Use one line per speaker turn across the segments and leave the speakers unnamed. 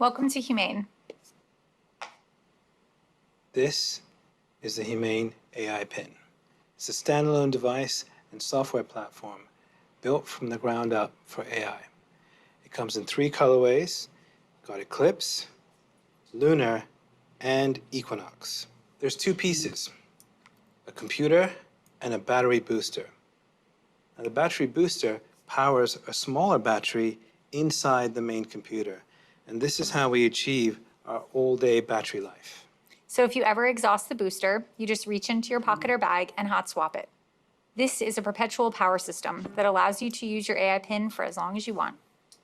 Welcome to Humane.
This is the Humane AI Pin. It's a standalone device and software platform built from the ground up for AI. It comes in 3 colorways, got Eclipse, Lunar, and Equinox. There's 2 pieces, a computer and a battery booster. Now, the battery booster powers a smaller battery inside the main computer, and this is how we achieve our all-day battery life.
So if you ever exhaust the booster, you just reach into your pocket or bag and hot swap it. This is a perpetual power system that allows you to use your AI pin for as long as you want.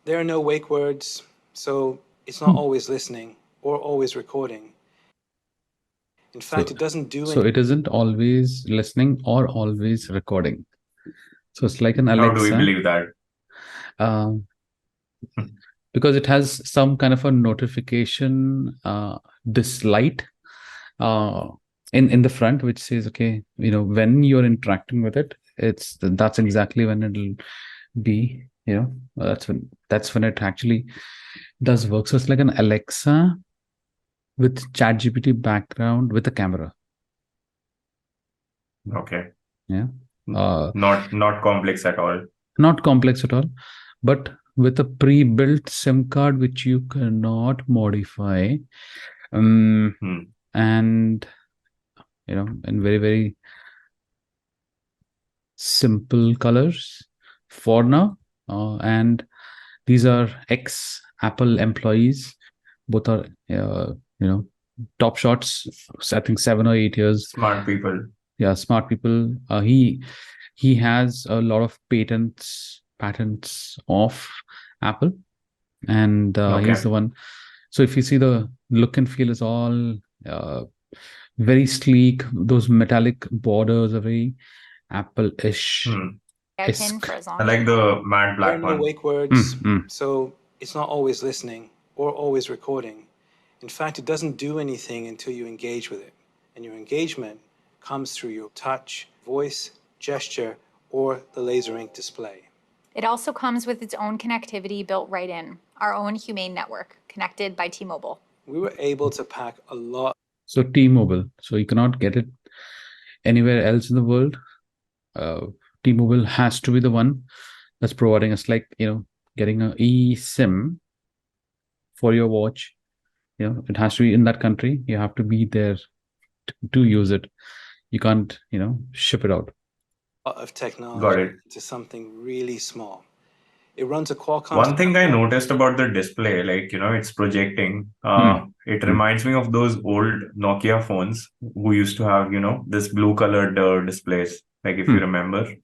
There are no wake words, so it's not always listening or always recording. In fact, it doesn't do
So
anything.
it isn't always listening or always recording. So it's like an
How
Alexa.
do we believe that?
Because it has some kind of a notification light in the front, which says, okay, when you're interacting with it, that's exactly when it'll be, that's when it actually does work. So it's like an Alexa with ChatGPT background with a camera.
Okay.
Yeah.
Not complex at all.
Not complex at all, but with a pre-built SIM card which you cannot modify, and in very, very simple colors for now. And these are ex-Apple employees. Both are, top shots. I think 7 or 8 years.
Smart people.
Yeah, smart people. He has a lot of patents of Apple, and he's the one. So if you see, the look and feel is all very sleek. Those metallic borders are very Apple-ish.
AI pin for as long
I
as
like
you
the
want.
matte
There are
black
no
one.
wake words, so it's not always listening or always recording. In fact, it doesn't do anything until you engage with it. And your engagement comes through your touch, voice, gesture, or the laser ink display.
It also comes with its own connectivity built right in, our own Humane network, connected by T-Mobile.
We were able to pack a lot.
So T-Mobile. So you cannot get it anywhere else in the world. T-Mobile has to be the one that's providing us, like, getting an eSIM for your watch. It has to be in that country. You have to be there to use it. You can't, ship it out.
Of technology
Got it.
to something really small. It runs a Qualcomm.
One thing I noticed about the display, it's projecting. It reminds me of those old Nokia phones who used to have, this blue colored displays, like if you remember.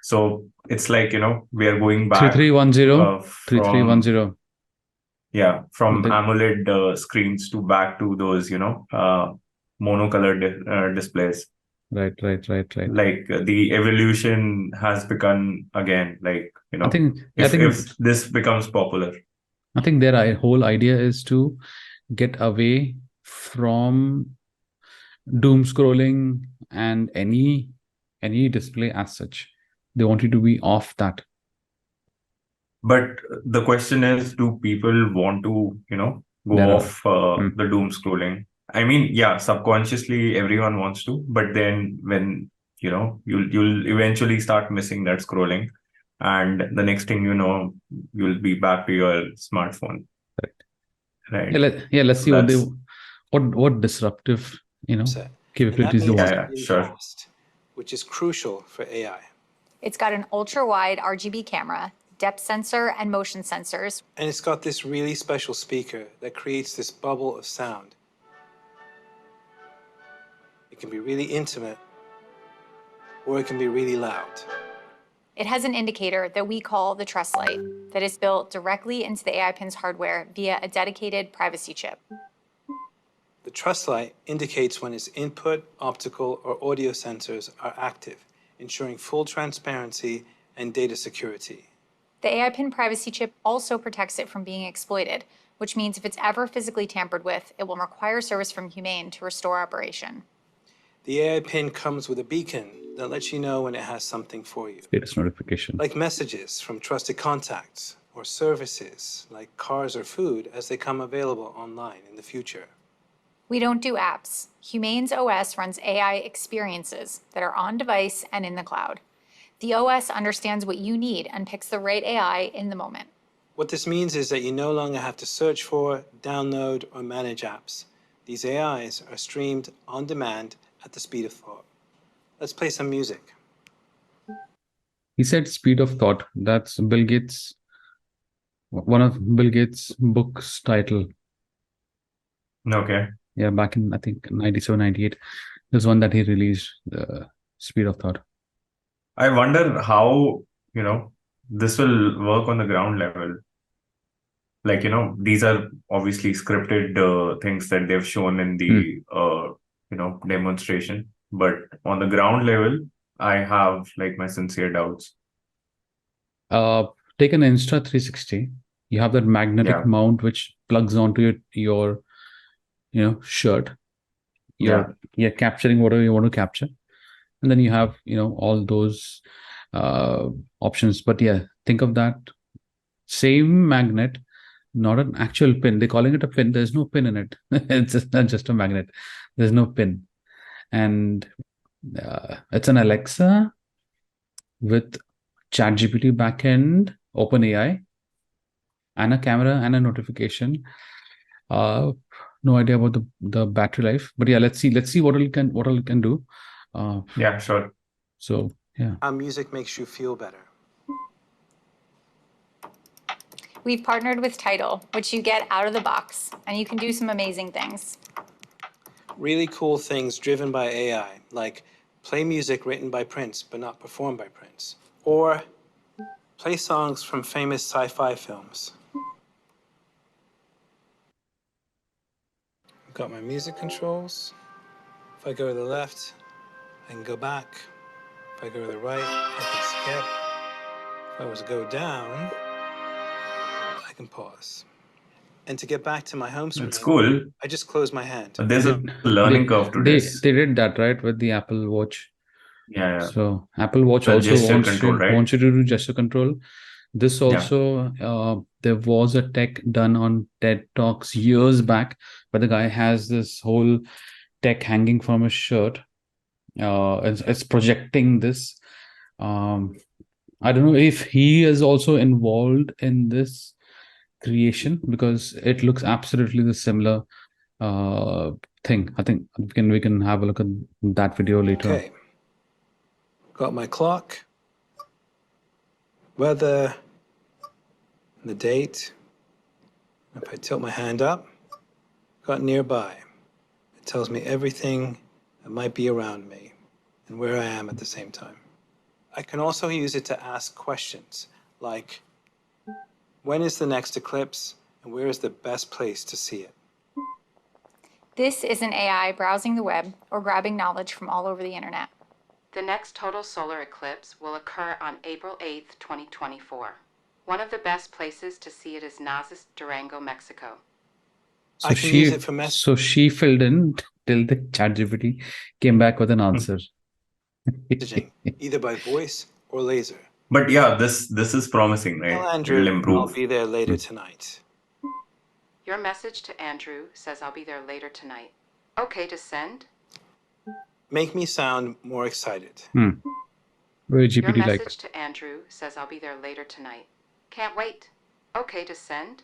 So it's like, we are going back
3310. 3310.
Yeah, from AMOLED screens back to those, monocolored displays.
Right.
Like the evolution has begun again.
I think
if this becomes popular.
I think their whole idea is to get away from doom scrolling and any display as such. They want you to be off that.
But the question is, do people want to, go off the doom scrolling? I mean, yeah, subconsciously everyone wants to, but then when, you'll eventually start missing that scrolling. And the next thing you know, you'll be back to your smartphone. Right.
Let's see what disruptive, capabilities they want.
Yeah, sure.
Which is crucial for AI.
It's got an ultra-wide RGB camera, depth sensor, and motion sensors.
And it's got this really special speaker that creates this bubble of sound. It can be really intimate, or it can be really loud.
It has an indicator that we call the Trust Light that is built directly into the AI Pin's hardware via a dedicated privacy chip.
The Trust Light indicates when its input, optical, or audio sensors are active, ensuring full transparency and data security.
The AI Pin privacy chip also protects it from being exploited, which means if it's ever physically tampered with, it will require service from Humane to restore operation.
The AI Pin comes with a beacon that lets you know when it has something for you.
Status notification.
Like messages from trusted contacts or services like cars or food as they come available online in the future.
We don't do apps. Humane's OS runs AI experiences that are on device and in the cloud. The OS understands what you need and picks the right AI in the moment.
What this means is that you no longer have to search for, download, or manage apps. These AIs are streamed on demand at the speed of thought. Let's play some music.
He said speed of thought. That's Bill Gates, one of Bill Gates' book's title.
Okay.
Yeah, back in, I think, 97, 98. There's one that he released, the speed of thought.
I wonder how, this will work on the ground level. Like, these are obviously scripted things that they've shown in the, demonstration. But on the ground level, I have like my sincere doubts.
Take an Insta360. You have that magnetic
Yeah.
mount which plugs onto your shirt. You're capturing whatever you want to capture, and then you have all those options. But yeah, think of that same magnet, not an actual pin. They're calling it a pin. There's no pin in it. It's just a magnet. There's no pin, and it's an Alexa with ChatGPT backend, OpenAI, and a camera and a notification. No idea about the battery life, but yeah, let's see what it can do.
Yeah, sure.
So yeah,
How music makes you feel better.
We've partnered with Tidal, which you get out of the box, and you can do some amazing things.
Really cool things driven by AI, like play music written by Prince but not performed by Prince, or play songs from famous sci-fi films. I've got my music controls. If I go to the left, I can go back. If I go to the right, I can skip. If I was to go down, I can pause. And to get back to my home screen,
It's cool.
I just close my hand.
But there's a learning curve to this.
They did that, right, with the Apple Watch.
Yeah.
So Apple Watch
The
also
gesture control, right?
wants you to do gesture control. This also, there was a tech done on TED Talks years back, where the guy has this whole tech hanging from his shirt. It's projecting this. I don't know if he is also involved in this creation, because it looks absolutely the similar thing. I think we can have a look at that video later.
Okay. Got my clock, weather, and the date. If I tilt my hand up, got nearby. It tells me everything that might be around me and where I am at the same time. I can also use it to ask questions like, when is the next eclipse and where is the best place to see it?
This is an AI browsing the web or grabbing knowledge from all over the internet.
The next total solar eclipse will occur on April 8th, 2024. One of the best places to see it is Nazas, Durango, Mexico.
So
I can use it for
So she filled in till the ChatGPT came back with an answer.
messaging, either by voice or laser.
But yeah, this is promising, right?
Tell
It'll
Andrew I'll
improve.
be there later tonight.
Your message to Andrew says I'll be there later tonight. Okay to send?
Make me sound more excited.
Very
Your
GPT like.
message to Andrew says I'll be there later tonight. Can't wait. Okay to send?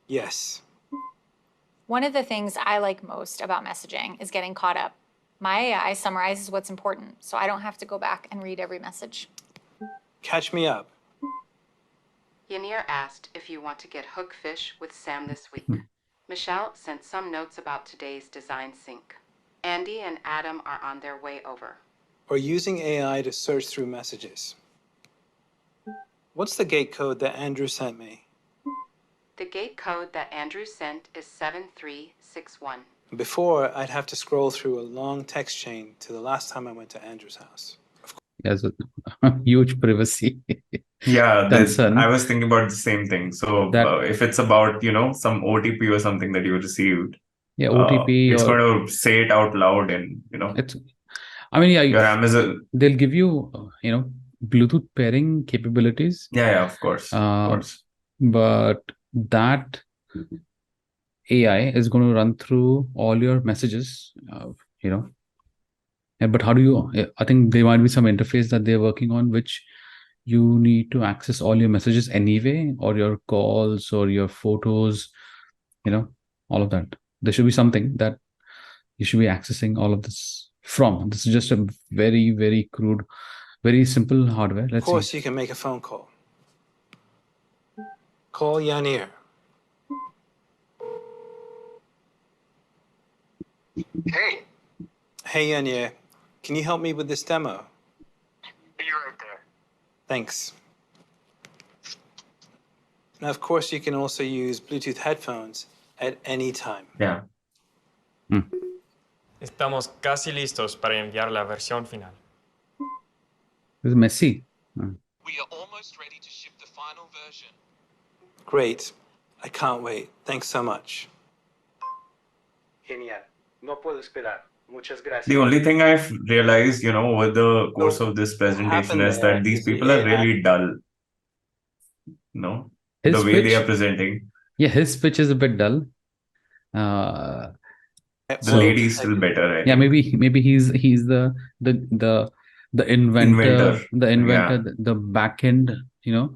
Yes.
One of the things I like most about messaging is getting caught up. My AI summarizes what's important, so I don't have to go back and read every message.
Catch me up.
Yanir asked if you want to get hookfish with Sam this week. Michelle sent some notes about today's design sync. Andy and Adam are on their way over.
Or using AI to search through messages. What's the gate code that Andrew sent me?
The gate code that Andrew sent is 7361.
Before, I'd have to scroll through a long text chain to the last time I went to Andrew's house.
Yes, huge privacy.
Yeah,
concern.
I was thinking about the same thing. So if it's about, some OTP or something that you received,
yeah, OTP,
it's
or
going to say it out loud, and
it's, I mean, yeah,
your Amazon.
they'll give you, Bluetooth pairing capabilities.
Yeah, of course, of course.
But that AI is going to run through all your messages, you know. But how do you? I think there might be some interface that they're working on, which you need to access all your messages anyway, or your calls, or your photos, all of that. There should be something that you should be accessing all of this from. This is just a very, very crude, very simple hardware.
Of
Let's
course,
see.
you can make a phone call. Call Yanir.
Hey,
Hey, Yanir. Can you help me with this demo?
be right there.
Thanks. Now, of course, you can also use Bluetooth headphones at any time.
Yeah.
Estamos casi listos para enviar la versión final.
It's messy.
We are almost ready to ship the final version.
Great. I can't wait. Thanks so much.
Genial. No puedo esperar. Muchas gracias.
The only thing I've realized, over the course
So,
of this
what
presentation
happened
is
there
that these
is the
people are
AI
really dull.
His
The way they
pitch,
are presenting.
yeah, his pitch is a bit dull.
The lady is still better, I
Yeah,
think.
maybe he's the inventor,
Yeah.
the back end,
Yeah.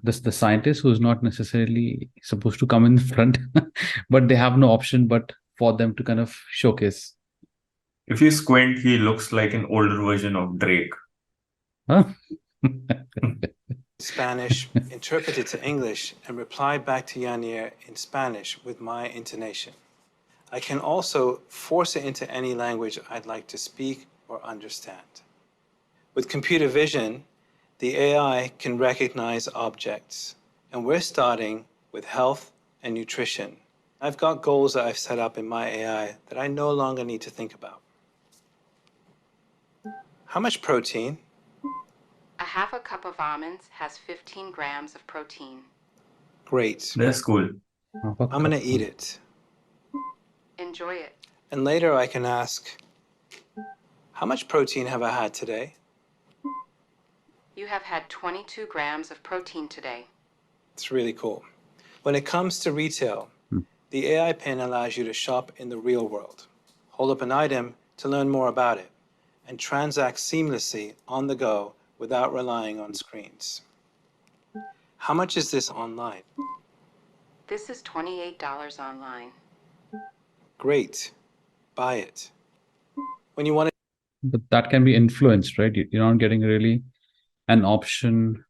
the scientist who's not necessarily supposed to come in front, but they have no option but for them to kind of showcase.
If you squint, he looks like an older version of Drake.
Huh?
Spanish, interpreted to English, and reply back to Yanir in Spanish with my intonation. I can also force it into any language I'd like to speak or understand. With computer vision, the AI can recognize objects, and we're starting with health and nutrition. I've got goals that I've set up in my AI that I no longer need to think about. How much protein?
A half a cup of almonds has 15 grams of protein.
Great.
That's cool.
I'm gonna eat it.
Enjoy it.
And later I can ask, how much protein have I had today?
You have had 22 grams of protein today.
It's really cool. When it comes to retail, the AI pin allows you to shop in the real world, hold up an item to learn more about it, and transact seamlessly on the go without relying on screens. How much is this online?
This is $28 online.
Great. Buy it. When you want to
But that can be influenced, right? You're not getting really an option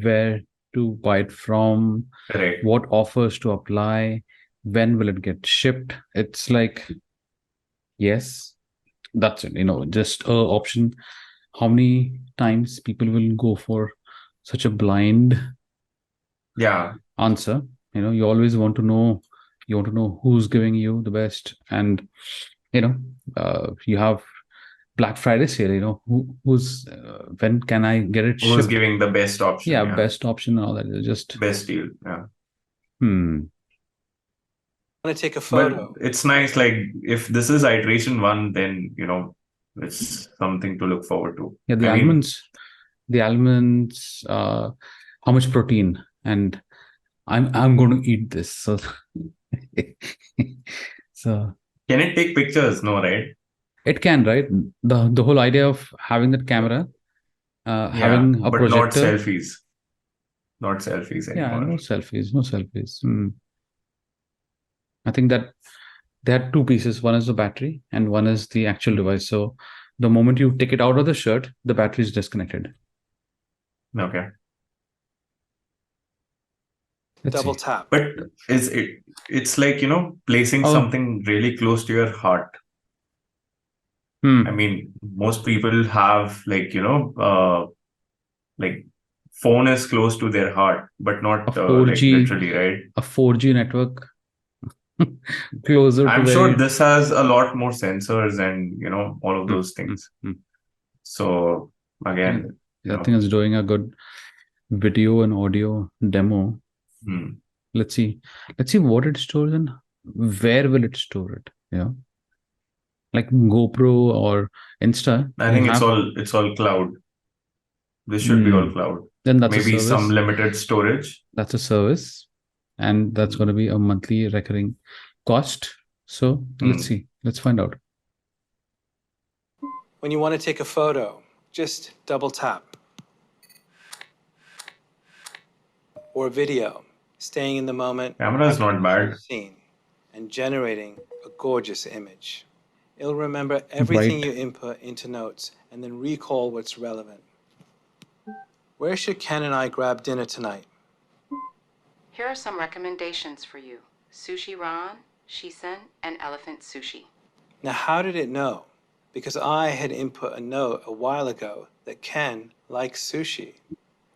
where to buy it from,
Right.
what offers to apply, when will it get shipped. It's like, yes, that's it, just a option. How many times people will go for such a blind answer? You always want to know, who's giving you the best. And you have Black Friday sale, who's when can I get it shipped?
Who's giving the best option?
Yeah, best option and all that. Just
best deal. Yeah.
to take a photo.
But it's nice, like if this is iteration 1, then it's something to look forward to.
Yeah, the almonds, how much protein, and I'm going to eat this. So,
can it take pictures? No, right?
It can, right? The whole idea of having that camera, having a
but
projector.
Not selfies anymore.
Yeah, no selfies. I think that there are two pieces. One is the battery and one is the actual device. So the moment you take it out of the shirt, the battery is disconnected.
Okay.
Double tap.
But it's like, placing something really close to your heart. I mean, most people have like phone is close to their heart, but not
a 4G,
like literally, right?
A 4G network closer
I'm
to
sure this has a lot more sensors and all of those things. So again,
I think it's doing a good video and audio demo. Let's see what it stores and where will it store it. Like GoPro or Insta.
I think it's all cloud. This should be all cloud.
Then that's
Maybe
a service.
some limited storage.
That's a service, and that's going to be a monthly recurring cost. So let's see. Let's find out.
When you want to take a photo, just double tap. Or video, staying in the moment.
Camera is not bad.
Scene, and generating a gorgeous image. It'll remember everything you input into notes and then recall what's relevant. Where should Ken and I grab dinner tonight?
Here are some recommendations for you. Sushi Ran, Shisen, and Elephant Sushi.
Now, how did it know? Because I had input a note a while ago that Ken likes sushi.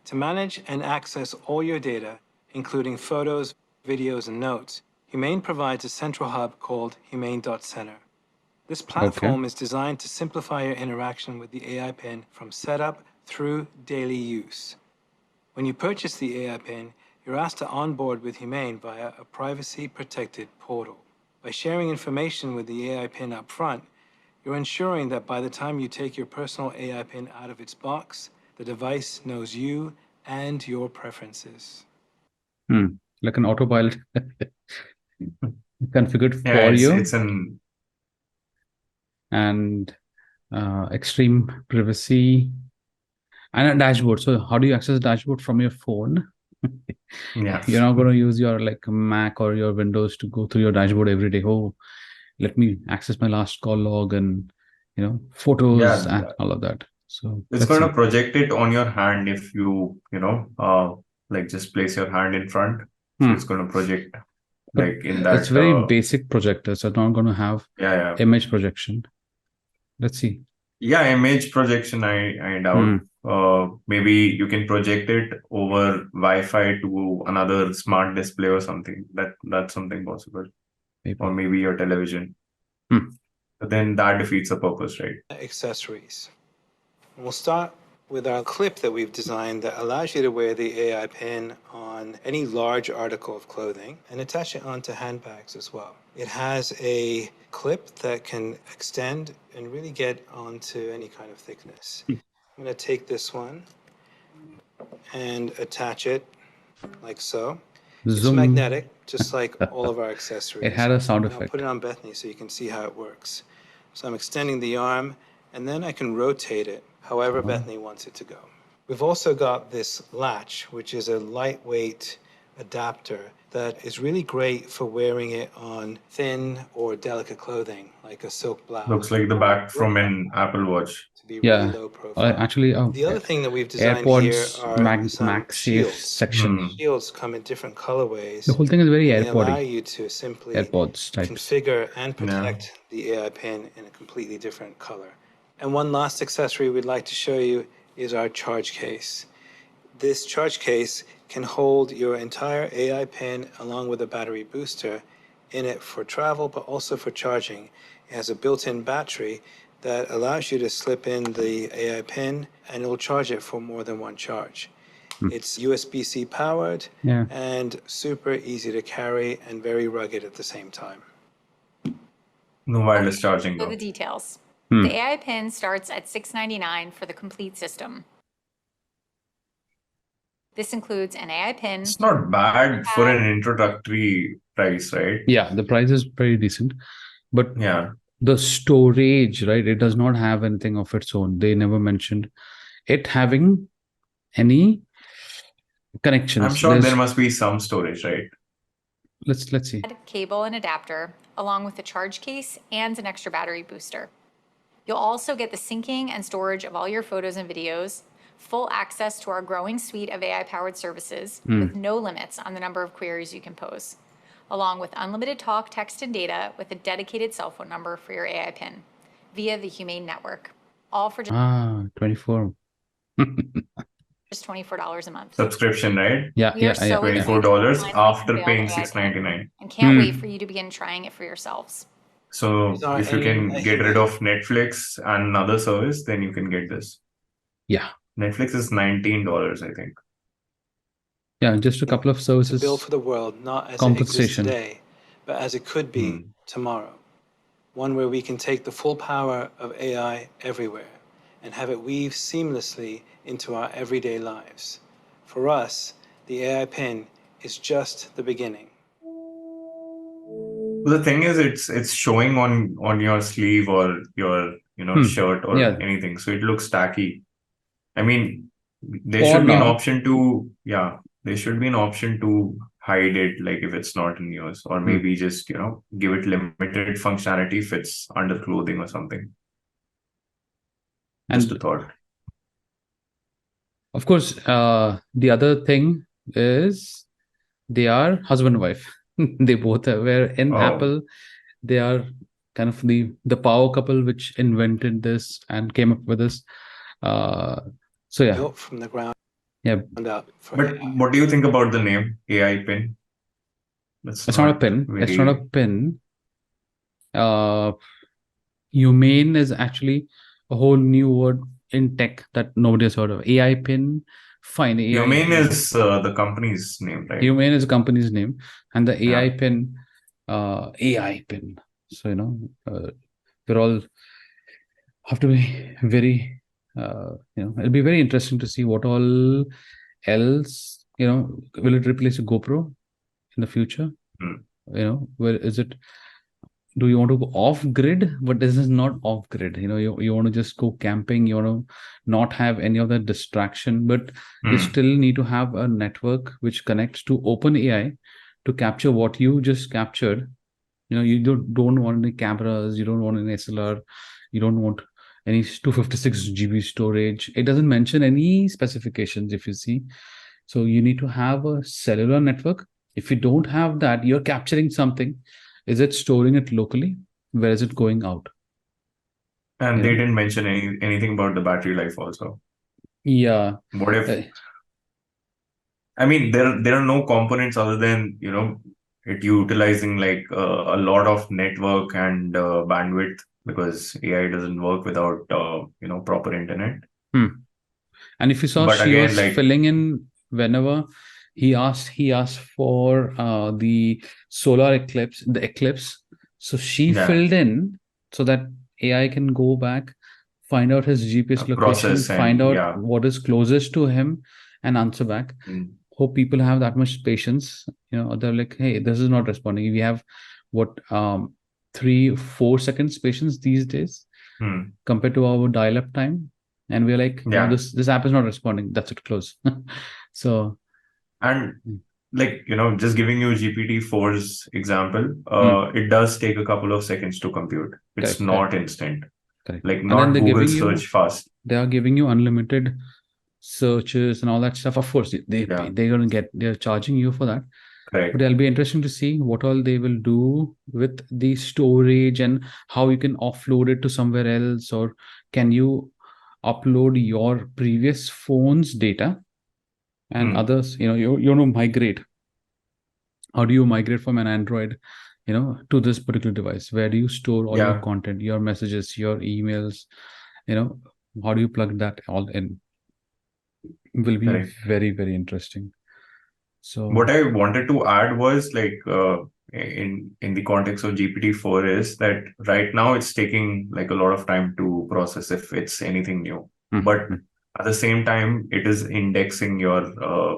To manage and access all your data, including photos, videos, and notes, Humane provides a central hub called humane.center. This platform is designed to simplify your interaction with the AI Pin from setup through daily use. When you purchase the AI Pin, you're asked to onboard with Humane via a privacy-protected portal. By sharing information with the AI Pin up front, you're ensuring that by the time you take your personal AI Pin out of its box, the device knows you and your preferences.
Like an autopilot configured for you.
It's an
and extreme privacy and a dashboard. So how do you access the dashboard from your phone?
Yeah.
You're not going to use your like Mac or your Windows to go through your dashboard every day. Oh, let me access my last call log and photos and all of that. So
it's going to project it on your hand if you like just place your hand in front. So it's going to project like in that.
It's very basic projector, so it's not going to have image projection. Let's see.
Yeah, image projection, I doubt. Maybe you can project it over Wi-Fi to another smart display or something. That's something possible. Or maybe your television. But then that defeats the purpose, right?
Accessories. We'll start with our clip that we've designed that allows you to wear the AI Pin on any large article of clothing and attach it onto handbags as well. It has a clip that can extend and really get onto any kind of thickness. I'm going to take this one and attach it like so. It's magnetic, just like all of our accessories.
It had a sound effect.
I'll put it on Bethany so you can see how it works. So I'm extending the arm, and then I can rotate it however Bethany wants it to go. We've also got this latch, which is a lightweight adapter that is really great for wearing it on thin or delicate clothing, like a silk blouse.
Looks like the back from an Apple Watch.
To be really low profile.
Actually,
the other thing that we've designed
AirPods
here are some
MagSafe
shields.
section.
Shields come in different colorways.
The whole thing is very
They allow
AirPod-y.
you to simply
AirPods type.
configure and protect the AI Pin in a completely different color. And one last accessory we'd like to show you is our charge case. This charge case can hold your entire AI Pin along with a battery booster in it for travel, but also for charging. It has a built-in battery that allows you to slip in the AI Pin and it'll charge it for more than one charge. It's USB-C powered and super easy to carry and very rugged at the same time.
No wireless charging
So
though.
the details. The AI Pin starts at $699 for the complete system. This includes an AI Pin.
It's not bad for an introductory price, right?
Yeah, the price is pretty decent. But the storage, right? It does not have anything of its own. They never mentioned it having any connections.
I'm sure there must be some storage, right?
Let's see.
Cable and adapter, along with a charge case and an extra battery booster. You'll also get the syncing and storage of all your photos and videos, full access to our growing suite of AI-powered services with no limits on the number of queries you can pose, along with unlimited talk, text, and data with a dedicated cell phone number for your AI Pin via the Humane network, all for just
24.
just $24 a month.
Subscription, right?
Yeah.
$24 after paying $6.99.
And can't wait for you to begin trying it for yourselves.
So if you can get rid of Netflix and another service, then you can get this.
Yeah.
Netflix is $19, I think.
Yeah, just a couple of services.
Built for the world, not as it exists today, but as it could be tomorrow. One where we can take the full power of AI everywhere and have it weave seamlessly into our everyday lives. For us, the AI pen is just the beginning.
The thing is, it's showing on your sleeve or your shirt or
Yeah.
anything, so it looks tacky. I mean, there
For
should be an
now.
option to hide it, like if it's not in use, or maybe just give it limited functionality if it's under clothing or something. Just a
And
thought.
of course, the other thing is they are husband and wife. They both are, where in
Oh.
Apple, they are kind of the power couple which invented this and came up with this. So yeah,
Built from the ground
yeah.
up for
But
AI.
what do you think about the name AI pin?
It's not a pin. It's not a
very
pin. Humane is actually a whole new word in tech that nobody has heard of. AI pin, fine. AI
Humane is the company's name, right?
Humane is a company's name, and the AI
Yeah.
pin, AI pin. So we're all have to be very, it'll be very interesting to see what all else, will it replace a GoPro in the future? Where is it? Do you want to go off grid? But this is not off grid. You want to just go camping. You want to not have any other distraction, but you still need to have a network which connects to OpenAI to capture what you just captured. You don't want any cameras. You don't want an SLR. You don't want any 256 GB storage. It doesn't mention any specifications if you see. So you need to have a cellular network. If you don't have that, you're capturing something. Is it storing it locally? Where is it going out?
And they didn't mention anything about the battery life also.
Yeah.
What if? I mean, there are no components other than it utilizing like a lot of network and bandwidth, because AI doesn't work without proper internet.
And if you saw,
But
she
again,
was
like,
filling in whenever he asked for the solar eclipse, the eclipse. So she filled in so that AI can go back, find out his GPS location,
process
find
and
out what is closest to him, and answer back. Hope people have that much patience. They're like, hey, this is not responding. We have what 3-4 seconds patience these days compared to our dial-up time, and we're like, this app is not responding. That's it, close. So,
and like just giving you GPT-4's example, it does take a couple of seconds to compute. It's not instant.
Correct.
Like
And
not
then they're
Google
giving you
search fast.
They are giving you unlimited searches and all that stuff. Of course, they're charging you for that.
Correct.
But it'll be interesting to see what all they will do with the storage and how you can offload it to somewhere else, or can you upload your previous phone's data and others, migrate. How do you migrate from an Android, to this particular device? Where do you store all your content, your messages, your emails? How do you plug that all in? Will be very, very interesting. So
what I wanted to add was like in the context of GPT-4 is that right now it's taking like a lot of time to process if it's anything new. But at the same time, it is indexing your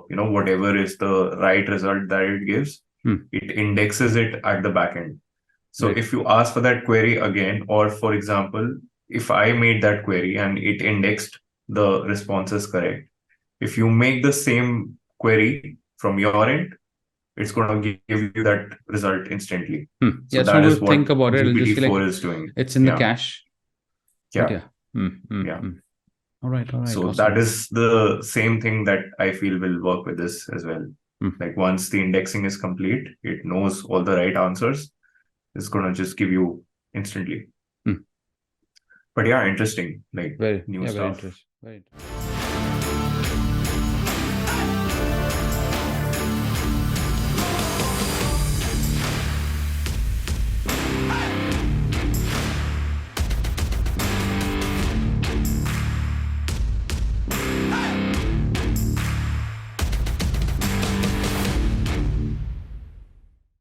whatever is the right result that it gives. It indexes it at the back end. So if you ask for that query again, or for example, if I made that query and it indexed the responses correct, if you make the same query from your end, it's going to give you that result instantly. So that is what
think about it.
GPT-4 is doing.
It's in the cache.
Yeah.
All right.
So
awesome.
that is the same thing that I feel will work with this as well. Like once the indexing is complete, it knows all the right answers. It's going to just give you instantly. But yeah, interesting. Like new stuff.
Very interesting.